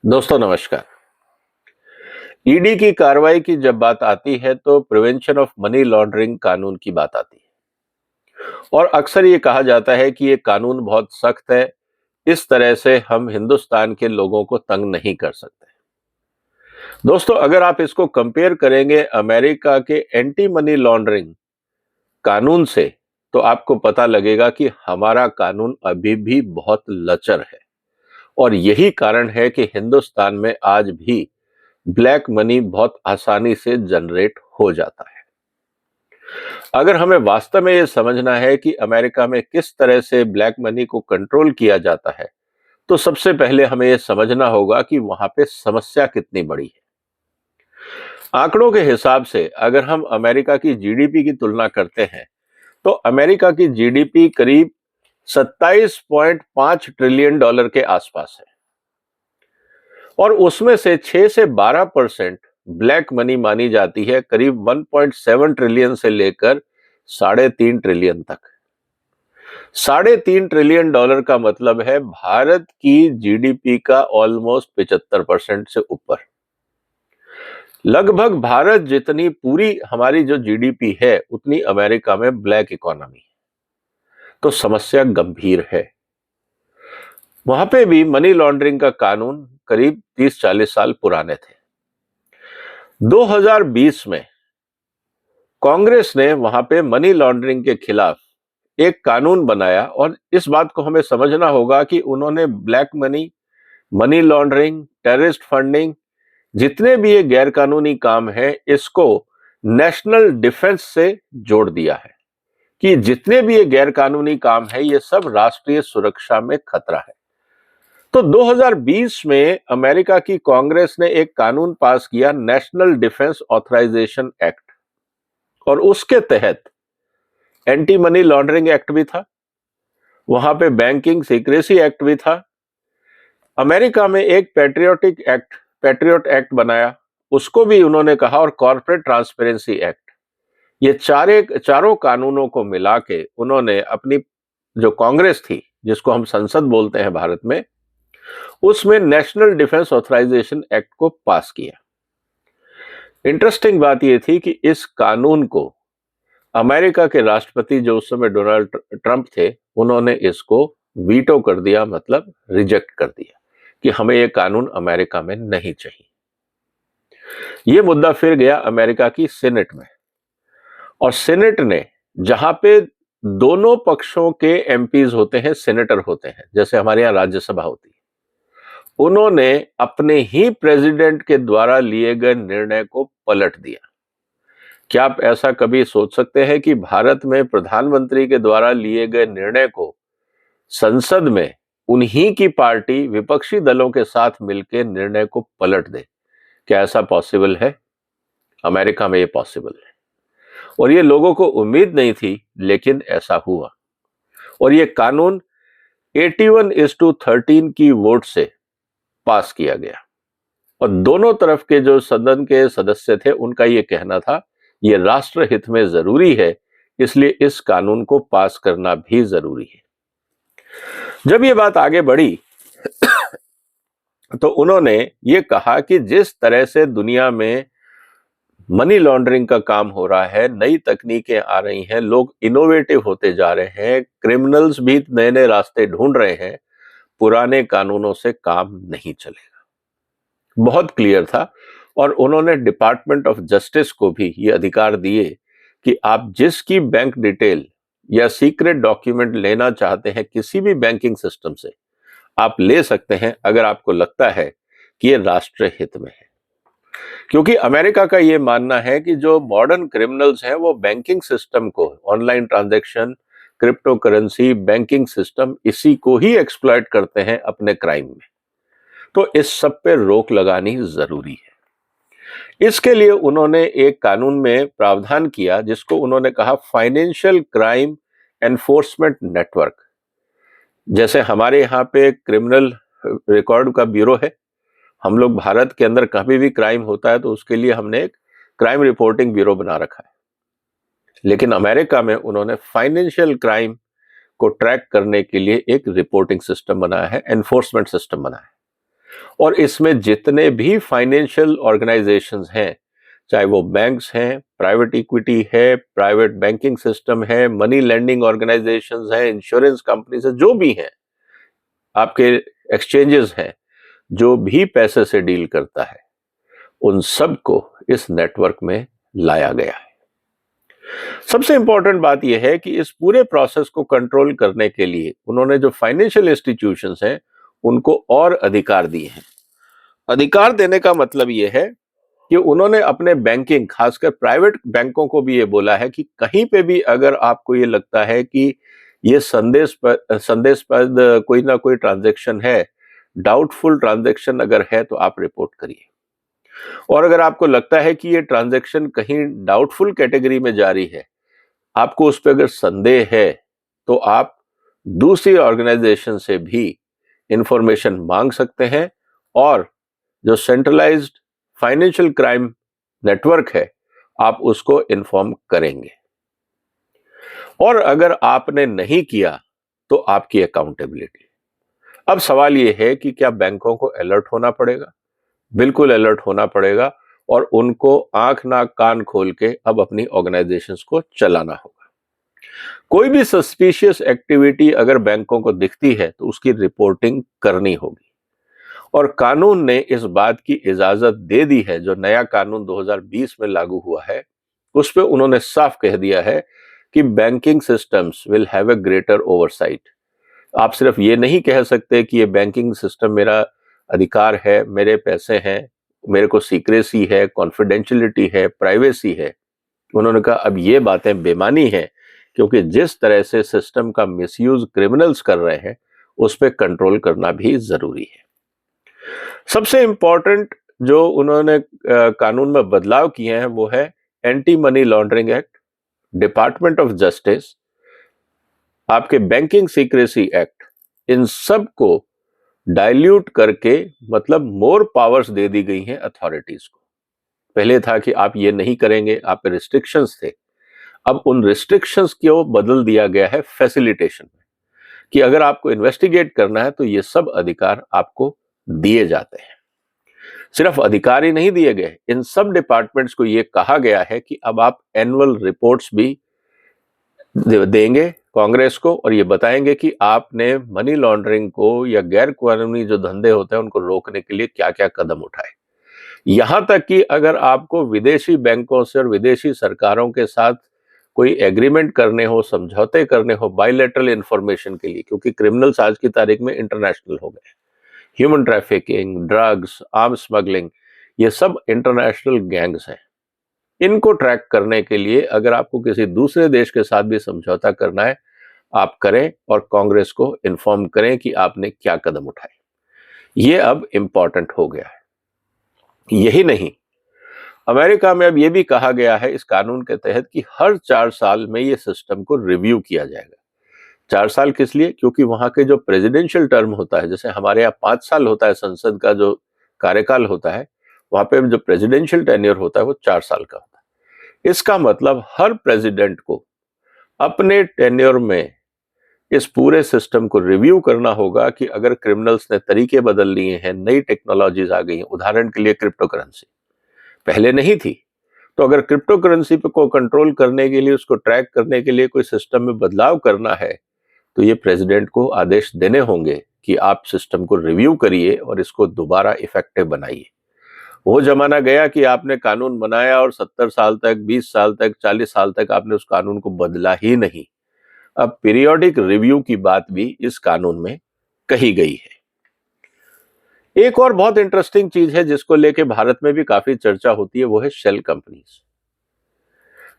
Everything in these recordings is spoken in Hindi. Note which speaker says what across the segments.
Speaker 1: दोस्तों नमस्कार। ईडी की कार्रवाई की जब बात आती है तो प्रिवेंशन ऑफ मनी लॉन्ड्रिंग कानून की बात आती है और अक्सर ये कहा जाता है कि ये कानून बहुत सख्त है। इस तरह से हम हिंदुस्तान के लोगों को तंग नहीं कर सकते। दोस्तों अगर आप इसको कंपेयर करेंगे अमेरिका के एंटी मनी लॉन्ड्रिंग कानून से तो आपको पता लगेगा कि हमारा कानून अभी भी बहुत लचर है और यही कारण है कि हिंदुस्तान में आज भी ब्लैक मनी बहुत आसानी से जनरेट हो जाता है। अगर हमें वास्तव में यह समझना है कि अमेरिका में किस तरह से ब्लैक मनी को कंट्रोल किया जाता है तो सबसे पहले हमें यह समझना होगा कि वहां पे समस्या कितनी बड़ी है। आंकड़ों के हिसाब से अगर हम अमेरिका की जीडीपी की तुलना करते हैं तो अमेरिका की जीडीपी करीब 27.5 ट्रिलियन डॉलर के आसपास है और उसमें से 6 से 12% ब्लैक मनी मानी जाती है, करीब 1.7 ट्रिलियन से लेकर 3.5 ट्रिलियन तक। 3.5 ट्रिलियन डॉलर का मतलब है भारत की जीडीपी का ऑलमोस्ट 75% से ऊपर। लगभग भारत जितनी पूरी हमारी जो जीडीपी है उतनी अमेरिका में ब्लैक इकोनॉमी है, तो समस्या गंभीर है। वहां पे भी मनी लॉन्ड्रिंग का कानून करीब 30-40 साल पुराने थे। 2020 में कांग्रेस ने वहां पे मनी लॉन्ड्रिंग के खिलाफ एक कानून बनाया और इस बात को हमें समझना होगा कि उन्होंने black money, money laundering, terrorist funding, जितने भी ये गैर कानूनी काम है इसको नेशनल डिफेंस से जोड़ दिया है कि जितने भी ये गैर कानूनी काम है ये सब राष्ट्रीय सुरक्षा में खतरा है। तो 2020 में अमेरिका की कांग्रेस ने एक कानून पास किया, नेशनल डिफेंस ऑथराइजेशन एक्ट, और उसके तहत एंटी मनी लॉन्ड्रिंग एक्ट भी था, वहां पे बैंकिंग सीक्रेसी एक्ट भी था। अमेरिका में एक पैट्रियट एक्ट बनाया, उसको भी उन्होंने कहा, और कॉर्पोरेट ट्रांसपेरेंसी एक्ट। ये चारों कानूनों को मिला के उन्होंने अपनी जो कांग्रेस थी, जिसको हम संसद बोलते हैं भारत में, उसमें नेशनल डिफेंस ऑथराइजेशन एक्ट को पास किया। इंटरेस्टिंग बात यह थी कि इस कानून को अमेरिका के राष्ट्रपति जो उस समय डोनाल्ड ट्रंप थे, उन्होंने इसको वीटो कर दिया, मतलब रिजेक्ट कर दिया कि हमें यह कानून अमेरिका में नहीं चाहिए। यह मुद्दा फिर गया अमेरिका की सीनेट में, और सीनेट ने, जहां पे दोनों पक्षों के एमपीज होते हैं, सेनेटर होते हैं, जैसे हमारे यहां राज्यसभा होती है, उन्होंने अपने ही प्रेसिडेंट के द्वारा लिए गए निर्णय को पलट दिया। क्या आप ऐसा कभी सोच सकते हैं कि भारत में प्रधानमंत्री के द्वारा लिए गए निर्णय को संसद में उन्हीं की पार्टी विपक्षी दलों के साथ मिलकर निर्णय को पलट दे? क्या ऐसा पॉसिबल है? अमेरिका में ये पॉसिबल है, और ये लोगों को उम्मीद नहीं थी, लेकिन ऐसा हुआ। और ये कानून 81:13 की वोट से पास किया गया, और दोनों तरफ के जो सदन के सदस्य थे उनका ये कहना था ये राष्ट्र हित में जरूरी है, इसलिए इस कानून को पास करना भी जरूरी है। जब ये बात आगे बढ़ी तो उन्होंने ये कहा कि जिस तरह से दुनिया में मनी लॉन्ड्रिंग का काम हो रहा है, नई तकनीकें आ रही हैं, लोग इनोवेटिव होते जा रहे हैं, क्रिमिनल्स भी नए नए रास्ते ढूंढ रहे हैं, पुराने कानूनों से काम नहीं चलेगा। बहुत क्लियर था, और उन्होंने डिपार्टमेंट ऑफ जस्टिस को भी ये अधिकार दिए कि आप जिसकी बैंक डिटेल या सीक्रेट डॉक्यूमेंट लेना चाहते हैं किसी भी बैंकिंग सिस्टम से, आप ले सकते हैं अगर आपको लगता है कि ये राष्ट्र हित में है। क्योंकि अमेरिका का ये मानना है कि जो मॉडर्न क्रिमिनल्स हैं वो बैंकिंग सिस्टम को, online transaction, crypto currency, banking system, इसी को ही एक्सप्लॉइट करते हैं अपने क्राइम में। तो इस सब पे रोक लगानी जरूरी है। इसके लिए उन्होंने एक कानून में प्रावधान किया जिसको उन्होंने कहा फाइनेंशियल क्राइम एनफोर्समेंट नेटवर्क। जैसे हमारे यहाँ पे क्रिमिनल रिकॉर्ड का ब्यूरो है, हम लोग भारत के अंदर कभी भी क्राइम होता है तो उसके लिए हमने एक क्राइम रिपोर्टिंग ब्यूरो बना रखा है, लेकिन अमेरिका में उन्होंने फाइनेंशियल क्राइम को ट्रैक करने के लिए एक रिपोर्टिंग सिस्टम बनाया है, एनफोर्समेंट सिस्टम बनाया है। और इसमें जितने भी फाइनेंशियल ऑर्गेनाइजेशंस हैं, चाहे वो बैंक्स हैं, प्राइवेट इक्विटी है, प्राइवेट बैंकिंग सिस्टम है, मनी लेंडिंग ऑर्गेनाइजेशंस हैं, इंश्योरेंस कंपनीज हैं, जो भी हैं, आपके एक्सचेंजेस हैं, जो भी पैसे से डील करता है, उन सबको इस नेटवर्क में लाया गया है। सबसे इंपॉर्टेंट बात यह है कि इस पूरे प्रोसेस को कंट्रोल करने के लिए उन्होंने जो फाइनेंशियल इंस्टीट्यूशंस हैं, उनको और अधिकार दिए हैं। अधिकार देने का मतलब यह है कि उन्होंने अपने बैंकिंग, खासकर प्राइवेट बैंकों को भी ये बोला है कि कहीं पे भी अगर आपको ये लगता है कि ये संदेशपद कोई ना कोई ट्रांजैक्शन है, डाउटफुल ट्रांजैक्शन अगर है, तो आप रिपोर्ट करिए। और अगर आपको लगता है कि ये ट्रांजैक्शन कहीं डाउटफुल कैटेगरी में जारी है, आपको उस पर अगर संदेह है, तो आप दूसरी ऑर्गेनाइजेशन से भी इंफॉर्मेशन मांग सकते हैं और जो सेंट्रलाइज्ड फाइनेंशियल क्राइम नेटवर्क है, आप उसको इन्फॉर्म करेंगे। और अगर आपने नहीं किया तो आपकी अकाउंटेबिलिटी। अब सवाल यह है कि क्या बैंकों को अलर्ट होना पड़ेगा? बिल्कुल अलर्ट होना पड़ेगा और उनको आंख नाक कान खोल के अब अपनी ऑर्गेनाइजेशंस को चलाना होगा। कोई भी सस्पिशियस एक्टिविटी अगर बैंकों को दिखती है तो उसकी रिपोर्टिंग करनी होगी। और कानून ने इस बात की इजाजत दे दी है, जो नया कानून 2020 में लागू हुआ है, उस पे उन्होंने साफ कह दिया है कि banking systems will have a greater oversight. आप सिर्फ ये नहीं कह सकते कि ये बैंकिंग सिस्टम मेरा अधिकार है, मेरे पैसे हैं, मेरे को सीक्रेसी है, कॉन्फिडेंशियलिटी है, प्राइवेसी है। उन्होंने कहा अब ये बातें बेमानी हैं, क्योंकि जिस तरह से सिस्टम का मिसयूज क्रिमिनल्स कर रहे हैं, उस पर कंट्रोल करना भी जरूरी है। सबसे इंपॉर्टेंट जो उन्होंने कानून में बदलाव किए हैं वो है anti money laundering act, department of justice, आपके बैंकिंग सीक्रेसी एक्ट, इन सब को डाइल्यूट करके, मतलब मोर पावर्स दे दी गई हैं अथॉरिटीज को। पहले था कि आप ये नहीं करेंगे, आप पे रिस्ट्रिक्शंस थे। अब उन रिस्ट्रिक्शंस को बदल दिया गया है फैसिलिटेशन में, कि अगर आपको इन्वेस्टिगेट करना है तो ये सब अधिकार आपको दिए जाते हैं। सिर्फ अधिकार ही नहीं दिए गए, इन सब डिपार्टमेंट्स को यह कहा गया है कि अब आप एनुअल रिपोर्ट्स भी देंगे कांग्रेस को और ये बताएंगे कि आपने मनी लॉन्ड्रिंग को या गैर कानूनी जो धंधे होते हैं उनको रोकने के लिए क्या क्या कदम उठाए। यहां तक कि अगर आपको विदेशी बैंकों से और विदेशी सरकारों के साथ कोई एग्रीमेंट करने हो, समझौते करने हो बायलैटरल इंफॉर्मेशन के लिए, क्योंकि क्रिमिनल्स आज की तारीख में इंटरनेशनल हो गए, human trafficking, drugs, arms smuggling, ये सब इंटरनेशनल गैंग्स हैं। इनको ट्रैक करने के लिए अगर आपको किसी दूसरे देश के साथ भी समझौता करना है, आप करें और कांग्रेस को इन्फॉर्म करें कि आपने क्या कदम उठाए। ये अब इंपॉर्टेंट हो गया है। यही नहीं, अमेरिका में अब यह भी कहा गया है इस कानून के तहत कि हर 4 साल में ये सिस्टम को रिव्यू किया जाएगा। 4 साल किस लिए? क्योंकि वहां के जो प्रेसिडेंशियल टर्म होता है, जैसे हमारे यहाँ 5 साल होता है संसद का जो कार्यकाल होता है, वहां पे जो प्रेसिडेंशियल टेन्योर होता है वो 4 साल का होता है। इसका मतलब हर प्रेसिडेंट को अपने टेन्योर में इस पूरे सिस्टम को रिव्यू करना होगा कि अगर क्रिमिनल्स ने तरीके बदल लिए हैं, नई टेक्नोलॉजीज आ गई हैं, उदाहरण के लिए क्रिप्टो करेंसी पहले नहीं थी, तो अगर क्रिप्टो करेंसी को कंट्रोल करने के लिए, उसको ट्रैक करने के लिए कोई सिस्टम में बदलाव करना है, तो ये प्रेसिडेंट को आदेश देने होंगे कि आप सिस्टम को रिव्यू करिए और इसको दोबारा इफेक्टिव बनाइए। वो जमाना गया कि आपने कानून बनाया और 70 साल तक, 20 साल तक, 40 साल तक आपने उस कानून को बदला ही नहीं। अब पीरियोडिक रिव्यू की बात भी इस कानून में कही गई है। एक और बहुत इंटरेस्टिंग चीज है जिसको लेके भारत में भी काफी चर्चा होती है, वो है शेल कंपनीज।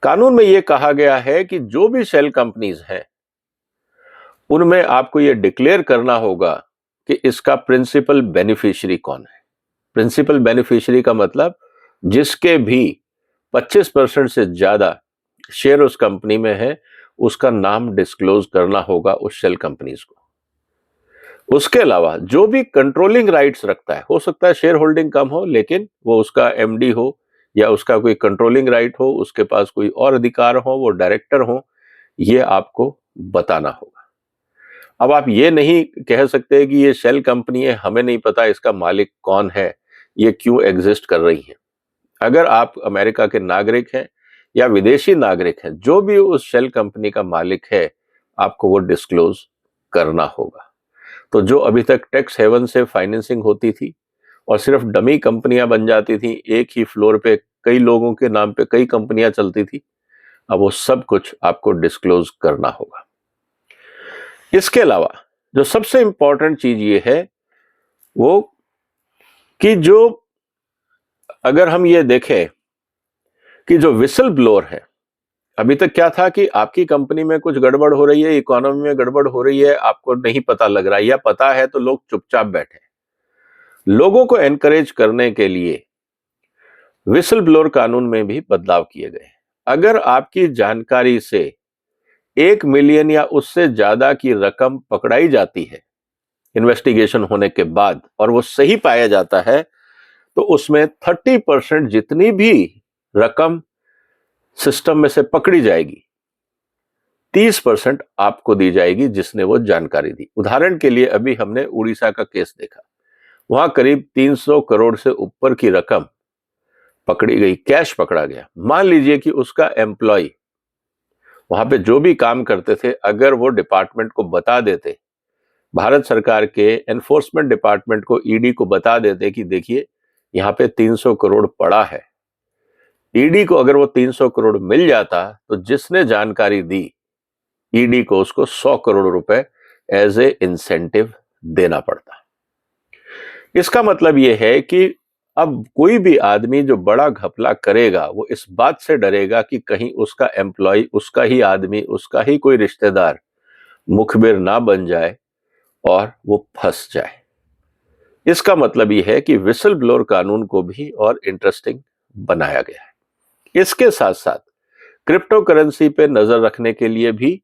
Speaker 1: कानून में यह कहा गया है कि जो भी शेल कंपनीज हैं उनमें आपको यह डिक्लेयर करना होगा कि इसका प्रिंसिपल बेनिफिशियरी कौन है। प्रिंसिपल बेनिफिशियरी का मतलब जिसके भी 25% से ज्यादा शेयर उस कंपनी में है, उसका नाम डिस्क्लोज करना होगा उस शेल कंपनीज को। उसके अलावा जो भी कंट्रोलिंग राइट्स रखता है, हो सकता है शेयर होल्डिंग कम हो, लेकिन वो उसका एमडी हो या उसका कोई कंट्रोलिंग राइट हो, उसके पास कोई और अधिकार हो, वो डायरेक्टर हो, ये आपको बताना होगा। अब आप ये नहीं कह सकते कि ये शेल कंपनी है, हमें नहीं पता इसका मालिक कौन है, ये क्यों एग्जिस्ट कर रही है। अगर आप अमेरिका के नागरिक हैं या विदेशी नागरिक हैं, जो भी उस शेल कंपनी का मालिक है, आपको वो डिस्क्लोज करना होगा। तो जो अभी तक टैक्स हेवन से फाइनेंसिंग होती थी और सिर्फ डमी कंपनियां बन जाती थी, एक ही फ्लोर पे कई लोगों के नाम पे कई कंपनियां चलती थी, अब वो सब कुछ आपको डिस्क्लोज करना होगा। इसके अलावा जो सबसे इंपॉर्टेंट चीज ये है वो कि जो अगर हम ये देखें कि जो विसल ब्लोअर है, अभी तक क्या था कि आपकी कंपनी में कुछ गड़बड़ हो रही है, इकोनॉमी में गड़बड़ हो रही है, आपको नहीं पता लग रहा है, या पता है तो लोग चुपचाप बैठे। लोगों को एनकरेज करने के लिए विसल ब्लोअर कानून में भी बदलाव किए गए। अगर आपकी जानकारी से 1 मिलियन या उससे ज्यादा की रकम पकड़ाई जाती है इन्वेस्टिगेशन होने के बाद और वो सही पाया जाता है, तो उसमें 30% जितनी भी रकम सिस्टम में से पकड़ी जाएगी, 30% आपको दी जाएगी जिसने वो जानकारी दी। उदाहरण के लिए अभी हमने उड़ीसा का केस देखा, वहां करीब 300 करोड़ से ऊपर की रकम पकड़ी गई, कैश पकड़ा गया। मान लीजिए कि उसका एम्प्लॉय वहां पे जो भी काम करते थे, अगर वो डिपार्टमेंट को बता देते, भारत सरकार के एनफोर्समेंट डिपार्टमेंट को, ईडी को बता देते कि देखिए यहाँ पे 300 करोड़ पड़ा है, ईडी को अगर वो 300 करोड़ मिल जाता तो जिसने जानकारी दी, ईडी को उसको 100 करोड़ रुपए एज ए इंसेंटिव देना पड़ता। इसका मतलब यह है कि अब कोई भी आदमी जो बड़ा घपला करेगा, वो इस बात से डरेगा कि कहीं उसका एम्प्लॉय, उसका ही आदमी, उसका ही कोई रिश्तेदार मुखबिर ना बन जाए और वो फंस जाए। इसका मतलब यह है कि विसल ब्लोअर कानून को भी और इंटरेस्टिंग बनाया गया है। इसके साथ साथ क्रिप्टो करेंसी पे नजर रखने के लिए भी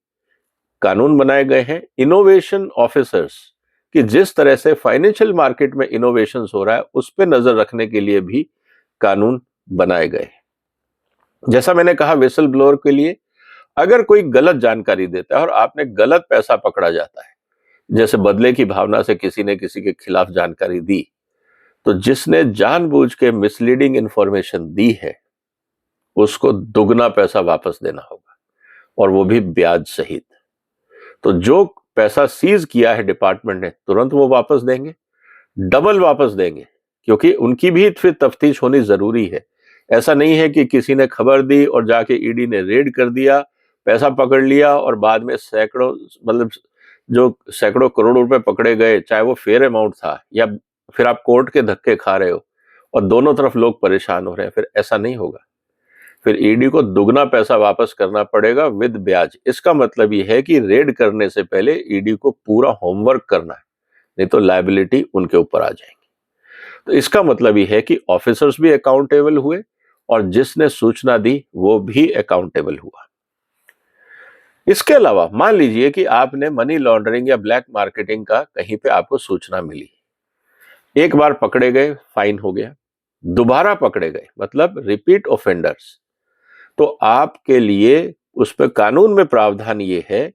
Speaker 1: कानून बनाए गए हैं। इनोवेशन ऑफिसर्स कि जिस तरह से फाइनेंशियल मार्केट में इनोवेशंस हो रहा है, उस पर नजर रखने के लिए भी कानून बनाए गए हैं। जैसा मैंने कहा, विसल ब्लोअर के लिए अगर कोई गलत जानकारी देता है और आपने गलत पैसा पकड़ा जाता है, जैसे बदले की भावना से किसी ने किसी के खिलाफ जानकारी दी, तो जिसने जानबूझ के मिसलीडिंग इंफॉर्मेशन दी है उसको दुगना पैसा वापस देना होगा, और वो भी ब्याज सहित। तो जो पैसा सीज किया है डिपार्टमेंट ने, तुरंत वो वापस देंगे, डबल वापस देंगे, क्योंकि उनकी भी फिर तफ्तीश होनी जरूरी है। ऐसा नहीं है कि किसी ने खबर दी और जाके ईडी ने रेड कर दिया, पैसा पकड़ लिया और बाद में सैकड़ों, मतलब जो सैकड़ों करोड़ रुपए पकड़े गए, चाहे वो फेयर अमाउंट था या फिर आप कोर्ट के धक्के खा रहे हो और दोनों तरफ लोग परेशान हो रहे हैं, फिर ऐसा नहीं होगा। फिर ईडी को दुगना पैसा वापस करना पड़ेगा विद ब्याज। इसका मतलब यह है कि रेड करने से पहले ईडी को पूरा होमवर्क करना है, नहीं तो लायबिलिटी उनके ऊपर आ जाएगी। तो इसका मतलब यह है कि ऑफिसर्स भी अकाउंटेबल हुए और जिसने सूचना दी वो भी अकाउंटेबल हुआ। इसके अलावा मान लीजिए कि आपने मनी लॉन्ड्रिंग या ब्लैक मार्केटिंग का कहीं पे आपको सूचना मिली, एक बार पकड़े गए, फाइन हो गया, दोबारा पकड़े गए, मतलब रिपीट ऑफेंडर्स, तो आपके लिए उस पर कानून में प्रावधान ये है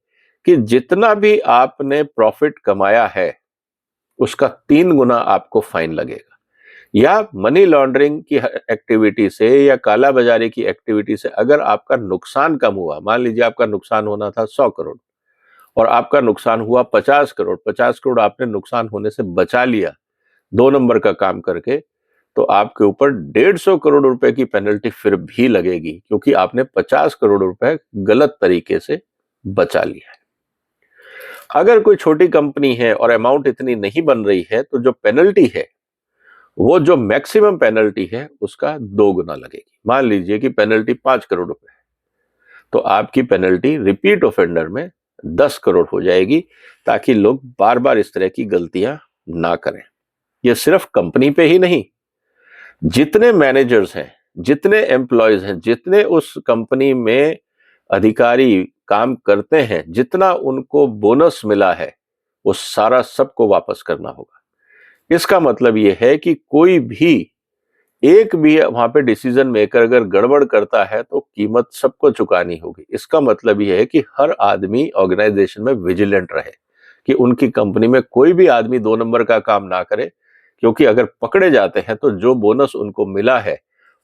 Speaker 1: कि जितना भी आपने प्रॉफिट कमाया है उसका 3 गुना आपको फाइन लगेगा। या मनी लॉन्ड्रिंग की एक्टिविटी से या काला बाजारी की एक्टिविटी से अगर आपका नुकसान कम हुआ, मान लीजिए आपका नुकसान होना था 100 करोड़ और आपका नुकसान हुआ 50 करोड़, 50 करोड़ आपने नुकसान होने से बचा लिया 2 नंबर का काम करके, तो आपके ऊपर 150 करोड़ रुपए की पेनल्टी फिर भी लगेगी, क्योंकि आपने 50 करोड़ रुपए गलत तरीके से बचा लिया है। अगर कोई छोटी कंपनी है और अमाउंट इतनी नहीं बन रही है, तो जो पेनल्टी है वो जो मैक्सिमम पेनल्टी है उसका 2 गुना लगेगी। मान लीजिए कि पेनल्टी 5 करोड़ रुपए है, तो आपकी पेनल्टी रिपीट ऑफेंडर में 10 करोड़ हो जाएगी, ताकि लोग बार बार इस तरह की गलतियां ना करें। यह सिर्फ कंपनी पे ही नहीं, जितने मैनेजर्स हैं, जितने एम्प्लॉयज हैं, जितने उस कंपनी में अधिकारी काम करते हैं, जितना उनको बोनस मिला है, वो सारा सबको वापस करना होगा। इसका मतलब यह है कि कोई भी एक भी वहां पे डिसीजन मेकर अगर गड़बड़ करता है तो कीमत सबको चुकानी होगी। इसका मतलब यह है कि हर आदमी ऑर्गेनाइजेशन में विजिलेंट रहे, कि उनकी कंपनी में कोई भी आदमी 2 नंबर का काम ना करे, क्योंकि अगर पकड़े जाते हैं तो जो बोनस उनको मिला है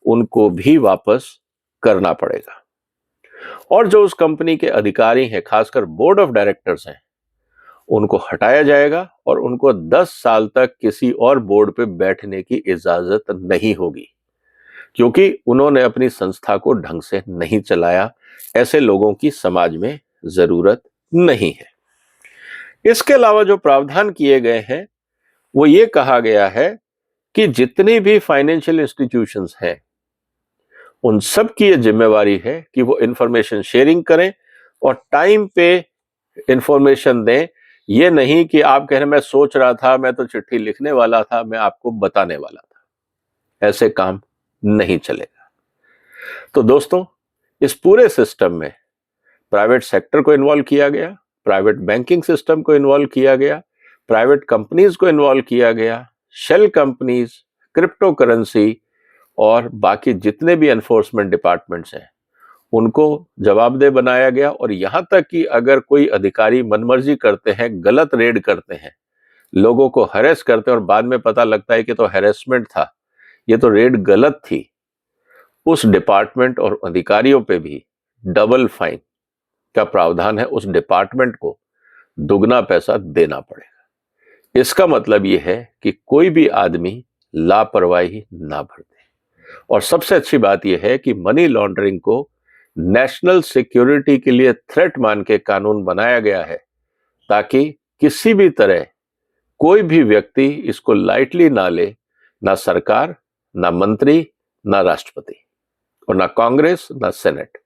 Speaker 1: उनको भी वापस करना पड़ेगा। और जो उस कंपनी के अधिकारी हैं, खासकर बोर्ड ऑफ डायरेक्टर्स हैं, उनको हटाया जाएगा और उनको 10 साल तक किसी और बोर्ड पे बैठने की इजाजत नहीं होगी, क्योंकि उन्होंने अपनी संस्था को ढंग से नहीं चलाया। ऐसे लोगों की समाज में जरूरत नहीं है। इसके अलावा जो प्रावधान किए गए हैं वो ये कहा गया है कि जितनी भी फाइनेंशियल इंस्टीट्यूशंस हैं उन सब की ये जिम्मेवारी है कि वो इंफॉर्मेशन शेयरिंग करें और टाइम पे इंफॉर्मेशन दें। ये नहीं कि आप कह रहे मैं सोच रहा था, मैं तो चिट्ठी लिखने वाला था, मैं आपको बताने वाला था। ऐसे काम नहीं चलेगा। तो दोस्तों, इस पूरे सिस्टम में प्राइवेट सेक्टर को इन्वॉल्व किया गया, प्राइवेट बैंकिंग सिस्टम को इन्वॉल्व किया गया, प्राइवेट कंपनीज को इन्वॉल्व किया गया, शेल कंपनीज, क्रिप्टो करेंसी और बाकी जितने भी एनफोर्समेंट डिपार्टमेंट्स हैं उनको जवाबदेह बनाया गया। और यहां तक कि अगर कोई अधिकारी मनमर्जी करते हैं, गलत रेड करते हैं, लोगों को हैरेस करते हैं और बाद में पता लगता है कि तो हैरेसमेंट था, ये तो रेड गलत थी, उस डिपार्टमेंट और अधिकारियों पे भी डबल फाइन का प्रावधान है। उस डिपार्टमेंट को दुगना पैसा देना पड़ेगा। इसका मतलब यह है कि कोई भी आदमी लापरवाही ना बरते। और सबसे अच्छी बात यह है कि मनी लॉन्ड्रिंग को नेशनल सिक्योरिटी के लिए थ्रेट मान के कानून बनाया गया है, ताकि किसी भी तरह कोई भी व्यक्ति इसको लाइटली ना ले, ना सरकार, ना मंत्री, ना राष्ट्रपति, और ना कांग्रेस, ना सेनेट।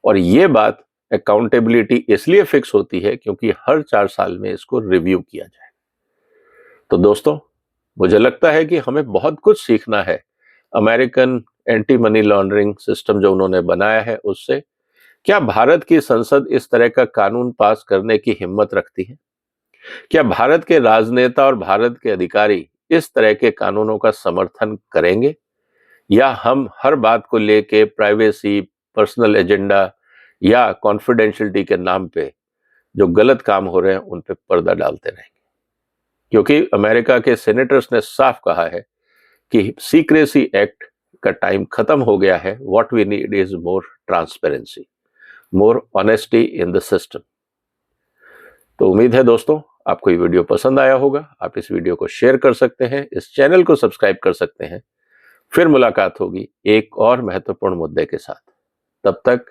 Speaker 1: और ये बात अकाउंटेबिलिटी इसलिए फिक्स होती है क्योंकि हर 4 साल में इसको रिव्यू किया जाए। तो दोस्तों, मुझे लगता है कि हमें बहुत कुछ सीखना है American anti money laundering system जो उन्होंने बनाया है उससे। क्या भारत की संसद इस तरह का कानून पास करने की हिम्मत रखती है? क्या भारत के राजनेता और भारत के अधिकारी इस तरह के कानूनों का समर्थन करेंगे, या हम हर बात को लेके प्राइवेसी, पर्सनल एजेंडा या कॉन्फिडेंशियलिटी के नाम पे जो गलत काम हो रहे हैं उन पे पर्दा डालते रहेंगे? क्योंकि अमेरिका के सेनेटर्स ने साफ कहा है कि सीक्रेसी एक्ट का टाइम खत्म हो गया है। What we need is more transparency, more honesty in the system. तो उम्मीद है दोस्तों आपको ये वीडियो पसंद आया होगा। आप इस वीडियो को शेयर कर सकते हैं, इस चैनल को सब्सक्राइब कर सकते हैं। फिर मुलाकात होगी एक और महत्वपूर्ण मुद्दे के साथ। तब तक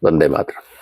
Speaker 1: वंदे मातरम।